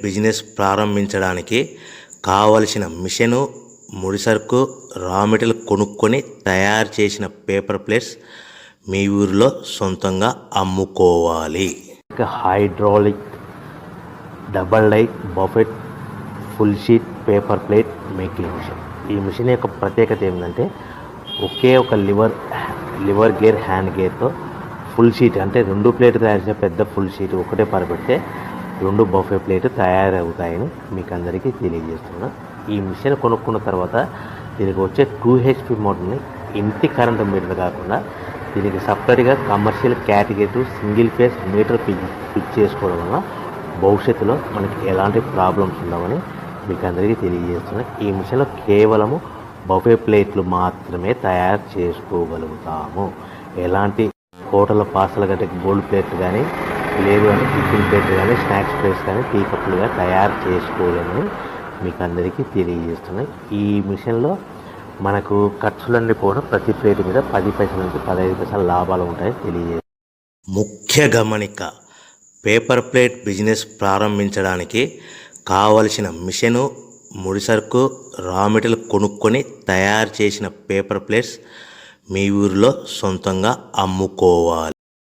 Business ప్రారంభించడానికి కావలసిన machine, ముడిసరుకు, రా మెటీరియల్ కొనుక్కొని తయారు చేసిన పేపర్ ప్లేట్స్ మీ ఊరిలో సొంతంగా అమ్ముకోవాలి. Hydraulic double die buffet full sheet paper plate making machine. ఈ మిషన్ యొక్క ప్రత్యేకత ఏంటంటే ఒకే ఒక లివర్ గేర్, హ్యాండ్ గేర్తో ఫుల్ షీట్ అంటే 2 ప్లేట్లు తయారు చేసే పెద్ద ఫుల్ షీట్ ఒకటే పరబెడితే 2 బఫే ప్లేట్ తయారవుతాయని మీకు అందరికీ తెలియజేస్తున్నా. ఈ మిషన్ కొనుక్కున్న తర్వాత దీనికి వచ్చే 2 HP మోటార్ని ఇంటి కరెంటు మీటర్ కాకుండా దీనికి సపరేట్గా commercial category single phase metre fix చేసుకోవడం వల్ల భవిష్యత్తులో మనకి ఎలాంటి ప్రాబ్లమ్స్ ఉండవని మీకు అందరికీ తెలియజేస్తున్నా. ఈ మిషన్లో కేవలము బఫే ప్లేట్లు మాత్రమే తయారు చేసుకోగలుగుతాము. ఎలాంటి హోటల్ పార్సల్ గట్టే గోల్డ్ ప్లేట్ కానీ, లేదు అంటే టిఫిన్ ప్లేట్ కానీ, స్నాక్స్ ప్లేట్స్ కానీ, టీ కప్పులుగా తయారు చేసుకోలేమని మీకు అందరికీ తెలియజేస్తున్నాయి. ఈ మిషన్లో మనకు ఖర్చులన్నీ కూడా ప్రతి ప్లేట్ మీద 10 పైసల నుంచి 15 పైసల లాభాలు ఉంటాయని తెలియజేస్తాయి. ముఖ్య గమనిక: పేపర్ ప్లేట్ బిజినెస్ ప్రారంభించడానికి కావలసిన మిషను, ముడిసరుకు, రా మెటీరియల్ కొనుక్కొని తయారు చేసిన పేపర్ ప్లేట్స్ మీ ఊరిలో సొంతంగా అమ్ముకోవాలి.